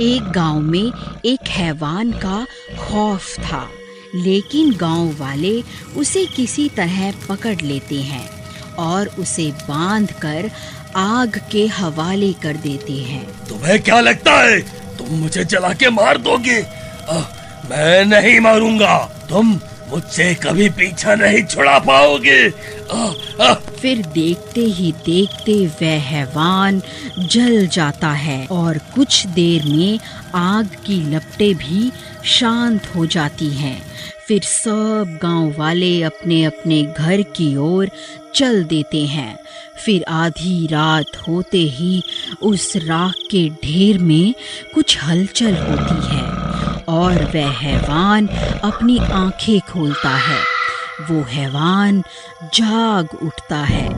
एक गांव में एक हैवान का खौफ था, लेकिन गांव वाले उसे किसी तरह पकड़ लेते हैं और उसे बांधकर आग के हवाले कर देते हैं। तुम्हें क्या लगता है तुम मुझे जला के मार दोगे? मैं नहीं मारूंगा, तुम मुझसे कभी पीछा नहीं छुड़ा पाओगे। फिर देखते ही देखते वह हैवान जल जाता है और कुछ देर में आग की लपटें भी शांत हो जाती हैं। फिर सब गांव वाले अपने अपने घर की ओर चल देते हैं। फिर आधी रात होते ही उस राख के ढेर में कुछ हलचल होती है और वह हैवान अपनी आंखें खोलता है। वो हैवान जाग उठता है।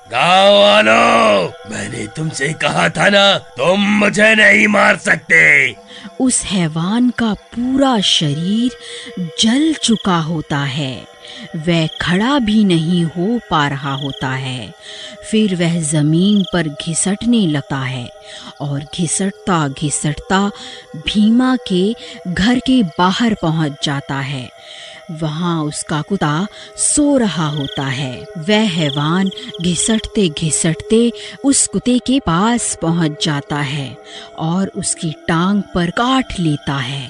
गाँव वालों, मैंने तुमसे कहा था ना, तुम मुझे नहीं मार सकते। उस हैवान का पूरा शरीर जल चुका होता है, वह खड़ा भी नहीं हो पा रहा होता है। फिर वह जमीन पर घिसटने लगता है और घिसटता घिसटता भीमा के घर के बाहर पहुंच जाता है। वहां उसका कुत्ता सो रहा होता है। वह हैवान घिसटते घिसटते उस कुत्ते के पास पहुंच जाता है और उसकी टांग पर काट लेता है।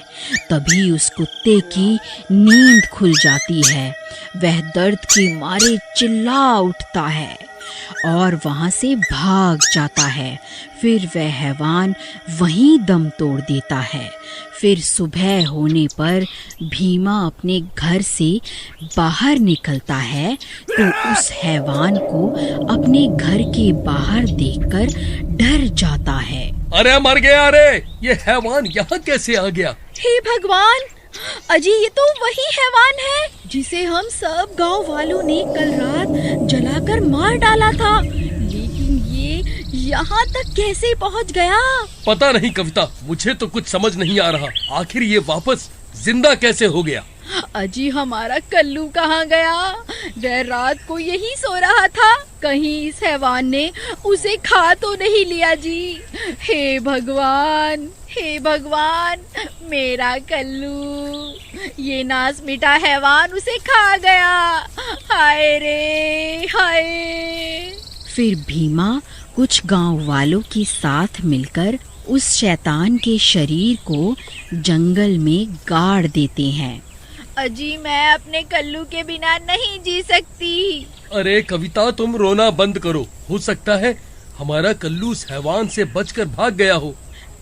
तभी उस कुत्ते की नींद खुल जाती है। वह दर्द के मारे चिल्ला उठता है और वहां से भाग जाता है। फिर वह हैवान वहीं दम तोड़ देता है। फिर सुबह होने पर भीमा अपने घर से बाहर निकलता है तो उस हैवान को अपने घर के बाहर देखकर डर जाता है। अरे मर गया रे, ये हैवान यहाँ कैसे आ गया? हे भगवान, अजी ये तो वही हैवान है जिसे हम सब गांव वालों ने कल रात जलाकर मार डाला था, लेकिन ये यहाँ तक कैसे पहुँच गया? पता नहीं कविता, मुझे तो कुछ समझ नहीं आ रहा। आखिर ये वापस जिंदा कैसे हो गया? अजी हमारा कल्लू कहाँ गया? वह रात को यही सो रहा था, कहीं इस हैवान ने उसे खा तो नहीं लिया जी। हे भगवान, हे भगवान, मेरा कल्लू, ये नास मिटा हैवान उसे खा गया। हाय रे हाय। फिर भीमा कुछ गांव वालों के साथ मिलकर उस शैतान के शरीर को जंगल में गाड़ देते हैं। अजी मैं अपने कल्लू के बिना नहीं जी सकती। अरे कविता, तुम रोना बंद करो। हो सकता है हमारा कल्लू उस हैवान से बचकर भाग गया हो।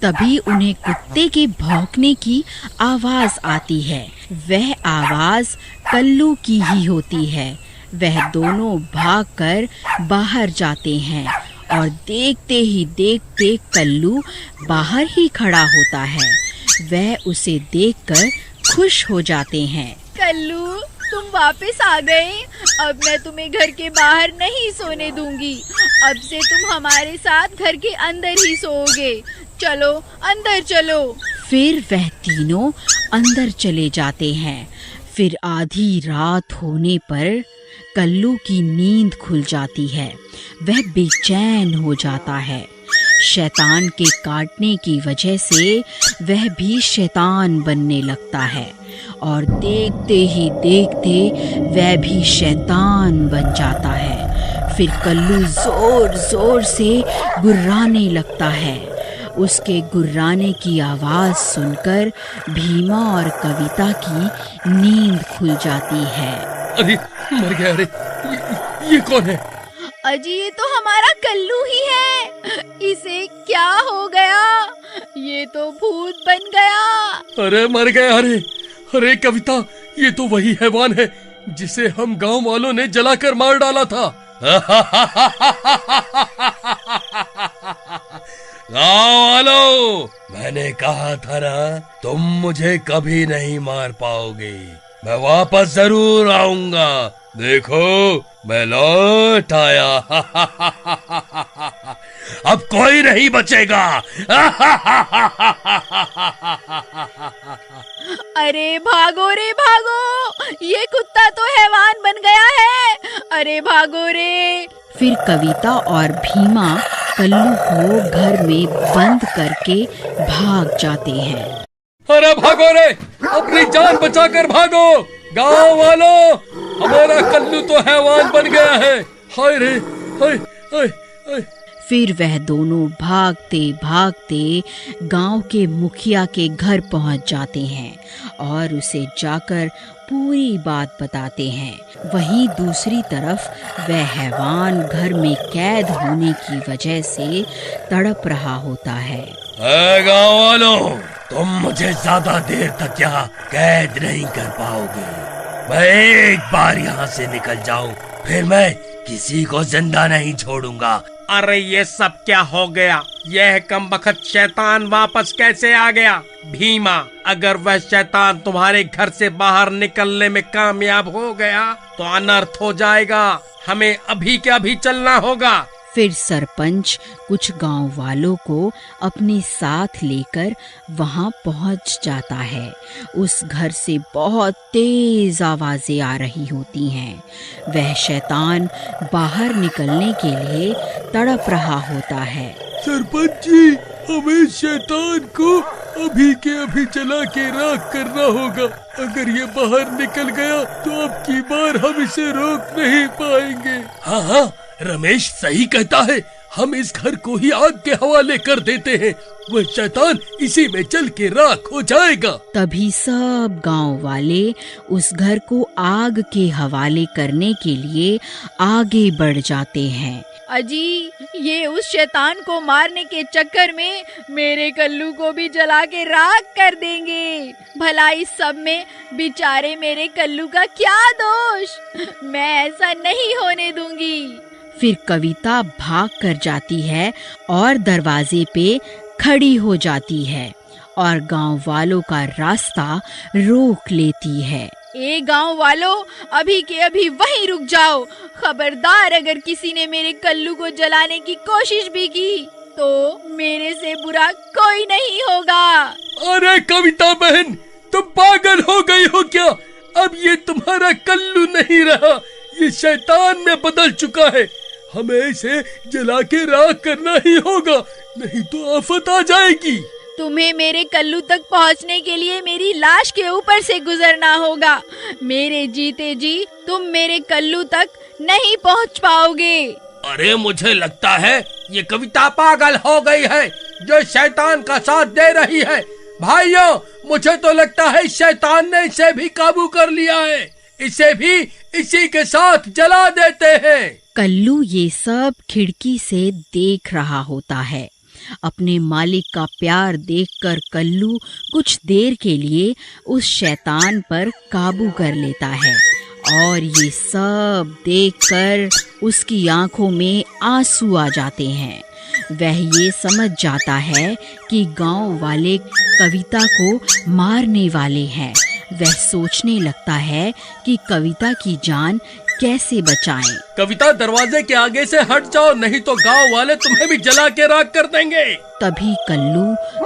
तभी उन्हें कुत्ते के भौंकने की आवाज आती है। वह आवाज कल्लू की ही होती है। वह दोनों भागकर बाहर जाते हैं और देखते ही देखते कल्लू बाहर ही खड़ा होता है। वह उसे देखकर खुश हो जाते हैं। कल्लू, तुम वापस आ गए। अब मैं तुम्हें घर के बाहर नहीं सोने दूंगी। अब से तुम हमारे साथ घर के अंदर ही सोओगे। चलो अंदर चलो। फिर वह तीनों अंदर चले जाते हैं। फिर आधी रात होने पर कल्लू की नींद खुल जाती है। वह बेचैन हो जाता है। शैतान के काटने की वजह से वह भी शैतान बनने लगता है और देखते ही देखते वह भी शैतान बन जाता है। फिर कल्लू जोर जोर से गुर्राने लगता है। उसके गुर्राने की आवाज सुनकर भीमा और कविता की नींद खुल जाती है। अरे मर गया रे, ये कौन है? अजी ये तो हमारा कल्लू ही है। इसे क्या हो गया? ये तो भूत बन गया। अरे मर गया रे। अरे कविता, ये तो वही हैवान है जिसे हम गांव वालों ने जलाकर मार डाला था। गांव वालों, मैंने कहा था ना, तुम मुझे कभी नहीं मार पाओगे। मैं वापस जरूर आऊंगा। देखो, मैं लौट आया। अब कोई नहीं बचेगा। अरे भागो रे भागो, ये कुत्ता तो हैवान बन गया है। अरे भागो रे। फिर कविता और भीमा कल्लू को घर में बंद करके भाग जाते हैं। अरे भागो रे, अपनी जान बचाकर भागो गांव वालों, हमारा कल्लू तो हैवान बन गया है। हाय रे, हाय हाय हाय। फिर वह दोनों भागते भागते गांव के मुखिया के घर पहुंच जाते हैं और उसे जाकर पूरी बात बताते हैं। वहीं दूसरी तरफ वह हैवान घर में कैद होने की वजह से तड़प रहा होता है। गांव वालों, तुम मुझे ज्यादा देर तक यहाँ कैद नहीं कर पाओगे। मैं एक बार यहाँ से निकल जाऊं, फिर मैं किसी को जिंदा नहीं छोड़ूंगा। अरे ये सब क्या हो गया? यह कमबख्त शैतान वापस कैसे आ गया? भीमा, अगर वह शैतान तुम्हारे घर से बाहर निकलने में कामयाब हो गया तो अनर्थ हो जाएगा। हमें अभी के अभी चलना होगा। फिर सरपंच कुछ गांव वालों को अपने साथ लेकर वहां पहुंच जाता है। उस घर से बहुत तेज आवाजें आ रही होती हैं। वह शैतान बाहर निकलने के लिए तड़प रहा होता है। सरपंच जी, हमें शैतान को अभी के अभी जला के राख करना होगा। अगर ये बाहर निकल गया तो अब की बार हम इसे रोक नहीं पाएंगे। हाँ हाँ, रमेश सही कहता है। हम इस घर को ही आग के हवाले कर देते हैं, वह शैतान इसी में जल के राख हो जाएगा। तभी सब गांव वाले उस घर को आग के हवाले करने के लिए आगे बढ़ जाते हैं। अजी, ये उस शैतान को मारने के चक्कर में मेरे कल्लू को भी जला के राख कर देंगे। भला इस सब में बेचारे मेरे कल्लू का क्या दोष? मैं ऐसा नहीं होने दूंगी। फिर कविता भाग कर जाती है और दरवाजे पे खड़ी हो जाती है और गांव वालों का रास्ता रोक लेती है। ए गांव वालों, अभी के अभी वहीं रुक जाओ। खबरदार, अगर किसी ने मेरे कल्लू को जलाने की कोशिश भी की तो मेरे से बुरा कोई नहीं होगा। अरे कविता बहन, तुम पागल हो गई हो क्या? अब ये तुम्हारा कल्लू नहीं रहा, ये शैतान में बदल चुका है। हमें इसे जला के राख करना ही होगा, नहीं तो आफत आ जाएगी। तुम्हें मेरे कल्लू तक पहुंचने के लिए मेरी लाश के ऊपर से गुजरना होगा। मेरे जीते जी तुम मेरे कल्लू तक नहीं पहुंच पाओगे। अरे मुझे लगता है ये कविता पागल हो गई है, जो शैतान का साथ दे रही है। भाइयों, मुझे तो लगता है शैतान ने इसे भी काबू कर लिया है। इसे भी इसी के साथ जला देते हैं। कल्लू ये सब खिड़की से देख रहा होता है। अपने मालिक का प्यार देखकर कल्लू कुछ देर के लिए उस शैतान पर काबू कर लेता है और ये सब देखकर उसकी आंखों में आंसू आ जाते हैं। वह ये समझ जाता है कि गांव वाले कविता को मारने वाले हैं। वह सोचने लगता है कि कविता की जान कैसे बचाएं। कविता, दरवाजे के आगे से हट जाओ, नहीं तो गांव वाले तुम्हें भी जला के राख कर देंगे। तभी कल्लू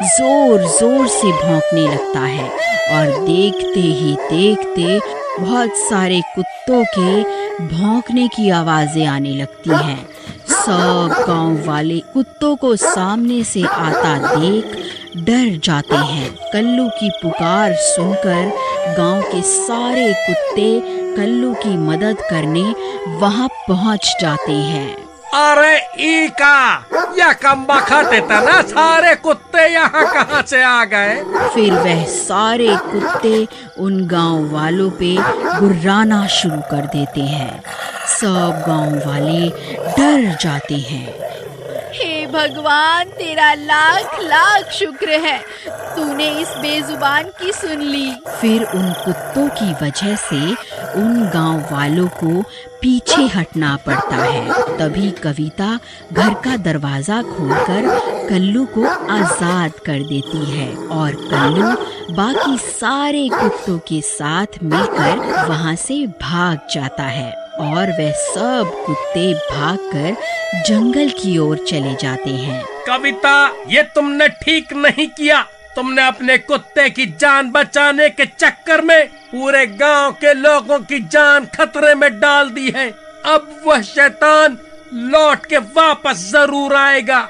जोर जोर से भौंकने लगता है और देखते ही देखते बहुत सारे कुत्तों के भौंकने की आवाजें आने लगती हैं। सब गांव वाले कुत्तों को सामने से आता देख डर जाते हैं। कल्लू की पुकार सुनकर गांव के सारे कुत्ते कल्लू की मदद करने वहां पहुंच जाते हैं। अरे ईका, यह कमबख्त इतना सारे कुत्ते यहाँ कहाँ से आ गए? फिर वह सारे कुत्ते उन गांव वालों पे गुर्राना शुरू कर देते हैं। सब गांव वाले डर जाते हैं। हे भगवान, तेरा लाख लाख शुक्र है, तूने इस बेजुबान की सुन ली। फिर उन कुत्तों की वजह से उन गांव वालों को पीछे हटना पड़ता है। तभी कविता घर का दरवाजा खोलकर कल्लू को आजाद कर देती है और कल्लू बाकी सारे कुत्तों के साथ मिलकर वहां से भाग जाता है और वह सब कुत्ते भागकर जंगल की ओर चले जाते हैं। कविता, ये तुमने ठीक नहीं किया। तुमने अपने कुत्ते की जान बचाने के चक्कर में पूरे गांव के लोगों की जान खतरे में डाल दी है। अब वह शैतान लौट के वापस जरूर आएगा।